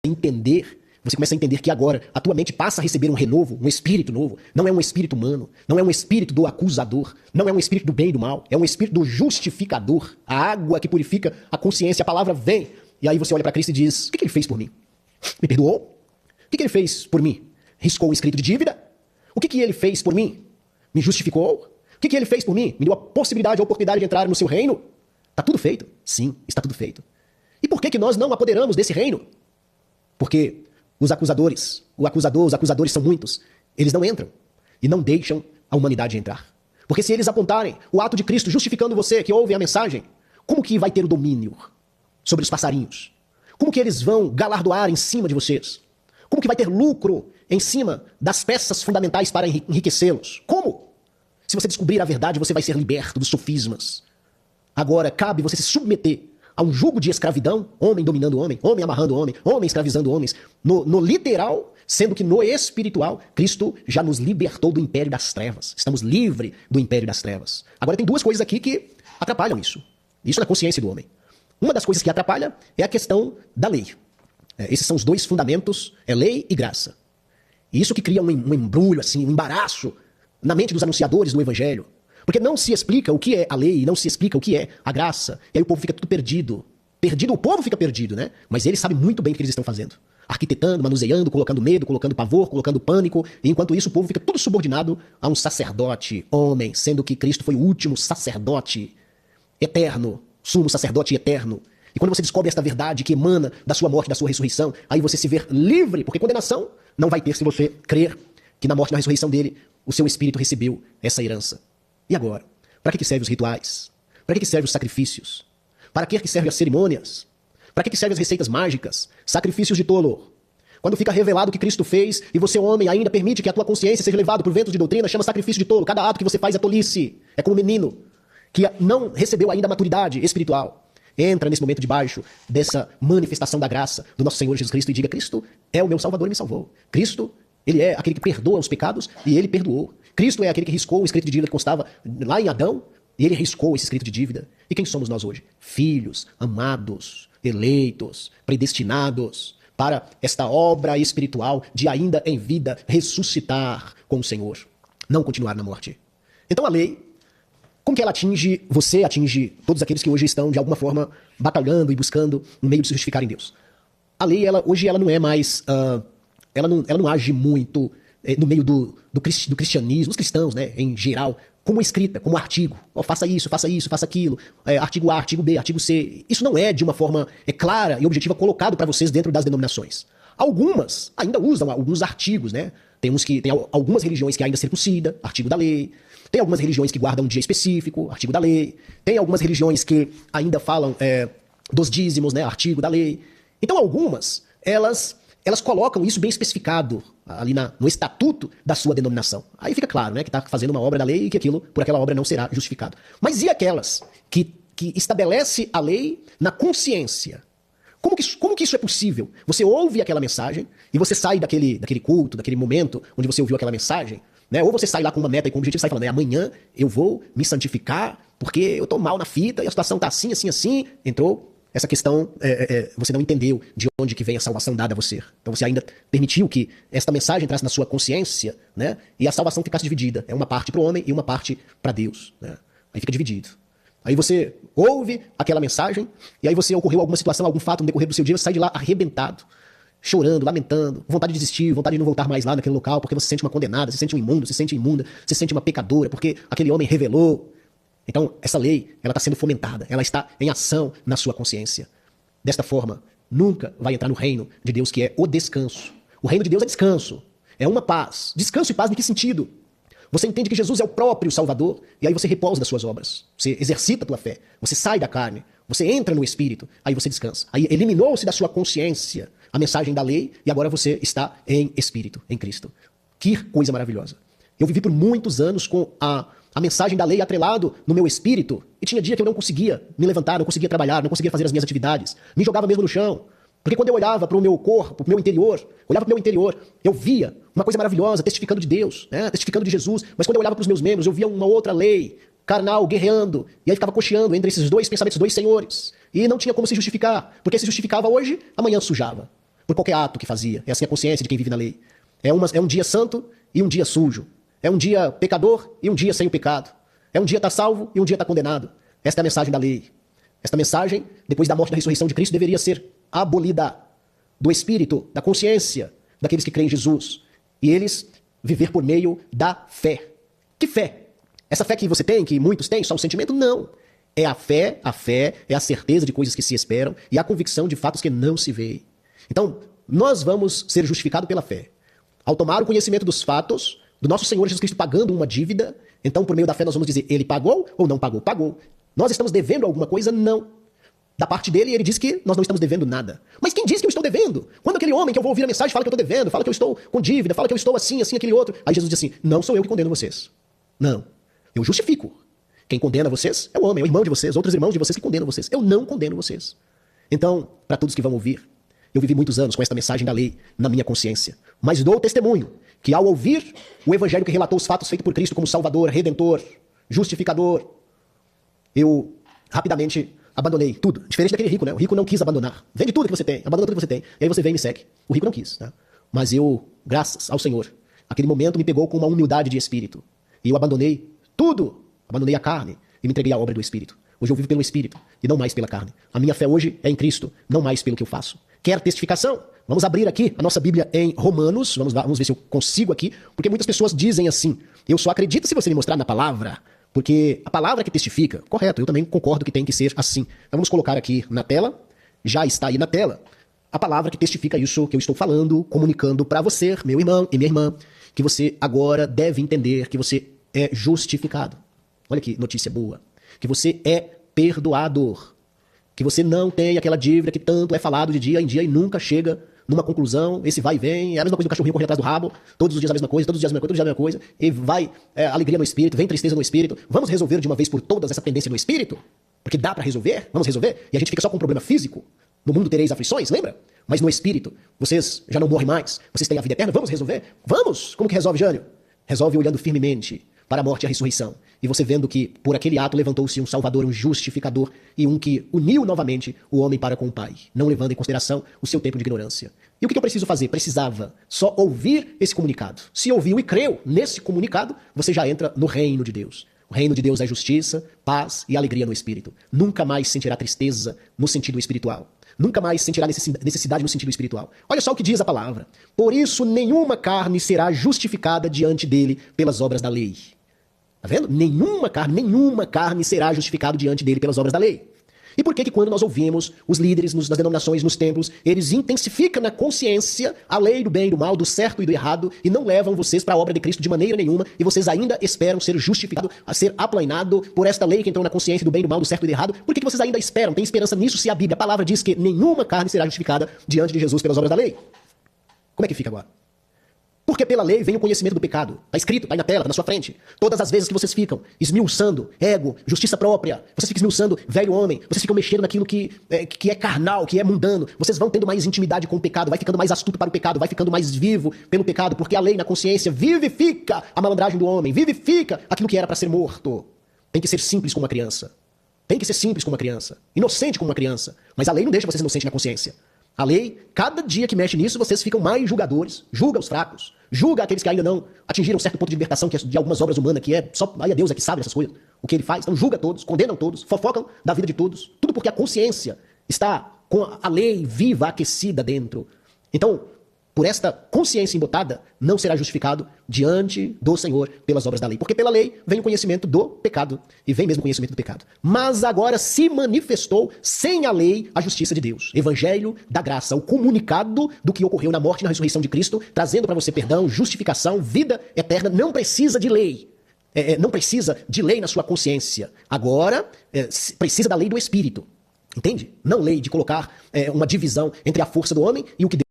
entender, você começa a entender que agora a tua mente passa a receber um renovo, um espírito novo. Não é um espírito humano, não é um espírito do acusador, não é um espírito do bem e do mal, é um espírito do justificador. A água que purifica a consciência, a palavra vem. E aí você olha para Cristo e diz, o que ele fez por mim? Me perdoou? O que ele fez por mim? Riscou um escrito de dívida? O que ele fez por mim? Me justificou? O que ele fez por mim? Me deu a possibilidade, a oportunidade de entrar no seu reino? Está tudo feito? Sim, está tudo feito. E por que nós não apoderamos desse reino? Porque os acusadores, os acusadores são muitos, eles não entram e não deixam a humanidade entrar. Porque se eles apontarem o ato de Cristo justificando você que ouve a mensagem, como que vai ter o domínio sobre os passarinhos? Como que eles vão galardoar em cima de vocês? Como que vai ter lucro em cima das peças fundamentais para enriquecê-los? Como? Se você descobrir a verdade, você vai ser liberto dos sofismas. Agora, cabe você se submeter a um jugo de escravidão, homem dominando homem amarrando homem escravizando homens, no literal, sendo que no espiritual, Cristo já nos libertou do império das trevas. Estamos livres do império das trevas. Agora tem duas coisas aqui que atrapalham isso. Isso na consciência do homem. Uma das coisas que atrapalha é a questão da lei. Esses são os dois fundamentos, é lei e graça. E isso que cria um embrulho, assim, um embaraço na mente dos anunciadores do evangelho. Porque não se explica o que é a lei, não se explica o que é a graça. E aí o povo fica tudo perdido. Perdido, o povo fica perdido, né? Mas eles sabem muito bem o que eles estão fazendo. Arquitetando, manuseando, colocando medo, colocando pavor, colocando pânico. E enquanto isso o povo fica tudo subordinado a um sacerdote, homem, sendo que Cristo foi o último sacerdote eterno, sumo sacerdote eterno. E quando você descobre esta verdade que emana da sua morte, da sua ressurreição, aí você se vê livre, porque condenação não vai ter se você crer que na morte e na ressurreição dele, o seu espírito recebeu essa herança. E agora? Para que servem os rituais? Para que servem os sacrifícios? Para que servem as cerimônias? Para que servem as receitas mágicas? Sacrifícios de tolo. Quando fica revelado o que Cristo fez e você, homem, ainda permite que a tua consciência seja levada por ventos de doutrina, chama sacrifício de tolo. Cada ato que você faz é tolice. É como um menino que não recebeu ainda a maturidade espiritual. Entra nesse momento debaixo dessa manifestação da graça do nosso Senhor Jesus Cristo e diga, Cristo é o meu Salvador e me salvou. Cristo, ele é aquele que perdoa os pecados e ele perdoou. Cristo é aquele que riscou o escrito de dívida que constava lá em Adão, e ele riscou esse escrito de dívida. E quem somos nós hoje? Filhos, amados, eleitos, predestinados para esta obra espiritual de ainda em vida ressuscitar com o Senhor, não continuar na morte. Então a lei, como que ela atinge você, atinge todos aqueles que hoje estão de alguma forma batalhando e buscando um meio de se justificar em Deus? A lei, hoje ela não é mais, ela não age muito no meio do cristianismo, os cristãos, né, em geral, como escrita, como artigo. Faça isso, faça aquilo. Artigo A, artigo B, artigo C. Isso não é de uma forma clara e objetiva colocado para vocês dentro das denominações. Algumas ainda usam alguns artigos, né? Tem algumas religiões que ainda circuncidam, artigo da lei. Tem algumas religiões que guardam um dia específico, artigo da lei. Tem algumas religiões que ainda falam dos dízimos, né, artigo da lei. Então algumas, elas colocam isso bem especificado ali no estatuto da sua denominação. Aí fica claro, né, que está fazendo uma obra da lei e que aquilo, por aquela obra, não será justificado. Mas e aquelas que estabelece a lei na consciência? Como que isso é possível? Você ouve aquela mensagem e você sai daquele culto, daquele momento onde você ouviu aquela mensagem, né? Ou você sai lá com uma meta e com um objetivo e sai falando, amanhã eu vou me santificar porque eu estou mal na fita e a situação está assim, assim, assim. Entrou essa questão, você não entendeu de onde que vem a salvação dada a você. Então você ainda permitiu que esta mensagem entrasse na sua consciência, né? E a salvação ficasse dividida. É uma parte para o homem e uma parte para Deus, né? Aí fica dividido. Aí você ouve aquela mensagem e aí você ocorreu alguma situação, algum fato no decorrer do seu dia, você sai de lá arrebentado, chorando, lamentando, vontade de desistir, vontade de não voltar mais lá naquele local, porque você se sente uma condenada, se sente um imundo, se sente imunda, se sente uma pecadora, porque aquele homem revelou. Então, essa lei, ela está sendo fomentada, ela está em ação na sua consciência. Desta forma, nunca vai entrar no reino de Deus, que é o descanso. O reino de Deus é descanso, é uma paz. Descanso e paz em que sentido? Você entende que Jesus é o próprio Salvador, e aí você repousa das suas obras. Você exercita a tua fé, você sai da carne, você entra no Espírito, aí você descansa. Aí eliminou-se da sua consciência a mensagem da lei, e agora você está em Espírito, em Cristo. Que coisa maravilhosa. Eu vivi por muitos anos com a mensagem da lei atrelado no meu espírito, e tinha dia que eu não conseguia me levantar, não conseguia trabalhar, não conseguia fazer as minhas atividades, me jogava mesmo no chão, porque quando eu olhava para o meu corpo, para o meu interior, eu via uma coisa maravilhosa, testificando de Deus, né, testificando de Jesus, mas quando eu olhava para os meus membros, eu via uma outra lei, carnal, guerreando, e aí ficava cocheando entre esses dois pensamentos, dois senhores, e não tinha como se justificar, porque se justificava hoje, amanhã sujava. por qualquer ato que fazia. É assim a consciência de quem vive na lei. É um dia santo e um dia sujo. É um dia pecador e um dia sem o pecado. É um dia estar salvo e um dia estar condenado. Esta é a mensagem da lei. Esta mensagem, depois da morte e da ressurreição de Cristo, deveria ser abolida do espírito, da consciência daqueles que creem em Jesus. E eles viver por meio da fé. Que fé? Essa fé que você tem, que muitos têm, só um sentimento? Não. É a fé é a certeza de coisas que se esperam e a convicção de fatos que não se veem. Então, nós vamos ser justificados pela fé. Ao tomar o conhecimento dos fatos, do nosso Senhor Jesus Cristo pagando uma dívida, então por meio da fé nós vamos dizer, ele pagou ou não pagou? Pagou. Nós estamos devendo alguma coisa? Não. Da parte dele, ele diz que nós não estamos devendo nada. Mas quem diz que eu estou devendo? Quando aquele homem que eu vou ouvir a mensagem fala que eu estou devendo, fala que eu estou com dívida, fala que eu estou assim, aquele outro. Aí Jesus diz assim, não sou eu que condeno vocês. Não. Eu justifico. Quem condena vocês é o homem, é o irmão de vocês, outros irmãos de vocês que condenam vocês. Eu não condeno vocês. Então, para todos que vão ouvir, eu vivi muitos anos com esta mensagem da lei na minha consciência. Mas dou testemunho que ao ouvir o evangelho que relatou os fatos feitos por Cristo como Salvador, Redentor, Justificador, eu rapidamente abandonei tudo. Diferente daquele rico, né? O rico não quis abandonar. Vende tudo que você tem, abandona tudo que você tem. E aí você vem e me segue. O rico não quis, né? Mas eu, graças ao Senhor, aquele momento me pegou com uma humildade de espírito. E eu abandonei tudo. Abandonei a carne e me entreguei à obra do Espírito. Hoje eu vivo pelo Espírito e não mais pela carne. A minha fé hoje é em Cristo, não mais pelo que eu faço. Quer testificação? Vamos abrir aqui a nossa Bíblia em Romanos. Vamos ver se eu consigo aqui. Porque muitas pessoas dizem assim, eu só acredito se você me mostrar na palavra. Porque a palavra que testifica, correto, eu também concordo que tem que ser assim. Então vamos colocar aqui na tela, já está aí na tela, a palavra que testifica isso que eu estou falando, comunicando para você, meu irmão e minha irmã, que você agora deve entender que você é justificado. Olha que notícia boa. Que você é perdoado. Que você não tem aquela dívida que tanto é falado de dia em dia e nunca chega numa conclusão. Esse vai e vem, é a mesma coisa do cachorrinho correndo atrás do rabo, todos os dias a mesma coisa, todos os dias a mesma coisa, todos os dias a mesma coisa, e vai alegria no espírito, vem tristeza no espírito. Vamos resolver de uma vez por todas essa tendência no espírito? Porque dá pra resolver? Vamos resolver? E a gente fica só com um problema físico? No mundo tereis aflições, lembra? Mas no espírito, vocês já não morrem mais, vocês têm a vida eterna, vamos resolver? Vamos! Como que resolve, Jânio? Resolve olhando firmemente para a morte e a ressurreição. E você vendo que por aquele ato levantou-se um Salvador, um justificador e um que uniu novamente o homem para com o Pai, não levando em consideração o seu tempo de ignorância. E o que eu preciso fazer? Precisava só ouvir esse comunicado. Se ouviu e creu nesse comunicado, você já entra no reino de Deus. O reino de Deus é justiça, paz e alegria no espírito. Nunca mais sentirá tristeza no sentido espiritual. Nunca mais sentirá necessidade no sentido espiritual. Olha só o que diz a palavra. Por isso nenhuma carne será justificada diante dele pelas obras da lei. Tá vendo? Nenhuma carne será justificada diante dele pelas obras da lei. E por que que quando nós ouvimos os líderes das denominações, nos templos, eles intensificam na consciência a lei do bem e do mal, do certo e do errado, e não levam vocês para a obra de Cristo de maneira nenhuma, e vocês ainda esperam ser justificados, a ser aplainado por esta lei que entrou na consciência do bem e do mal, do certo e do errado? Por que que vocês ainda esperam? Tem esperança nisso se a Bíblia, a palavra diz que nenhuma carne será justificada diante de Jesus pelas obras da lei? Como é que fica agora? Porque pela lei vem o conhecimento do pecado. Está escrito, está aí na tela, está na sua frente. Todas as vezes que vocês ficam esmiuçando ego, justiça própria, vocês ficam esmiuçando velho homem, vocês ficam mexendo naquilo que é carnal, que é mundano, vocês vão tendo mais intimidade com o pecado, vai ficando mais astuto para o pecado, vai ficando mais vivo pelo pecado, porque a lei na consciência vivifica a malandragem do homem, vivifica aquilo que era para ser morto. Tem que ser simples como uma criança. Tem que ser simples como uma criança. Inocente como uma criança. Mas a lei não deixa vocês inocentes na consciência. A lei, cada dia que mexe nisso, vocês ficam mais julgadores, julga os fracos, julga aqueles que ainda não atingiram um certo ponto de libertação que é de algumas obras humanas, que é só aí a Deus é que sabe essas coisas, o que ele faz. Então julga todos, condenam todos, fofocam da vida de todos, tudo porque a consciência está com a lei viva, aquecida dentro. Então, por esta consciência embotada, não será justificado diante do Senhor pelas obras da lei. Porque pela lei vem o conhecimento do pecado. E vem mesmo o conhecimento do pecado. Mas agora se manifestou sem a lei a justiça de Deus. Evangelho da graça, o comunicado do que ocorreu na morte e na ressurreição de Cristo, trazendo para você perdão, justificação, vida eterna. Não precisa de lei. Não precisa de lei na sua consciência. Agora, precisa da lei do Espírito. Entende? Não lei de colocar uma divisão entre a força do homem e o que Deus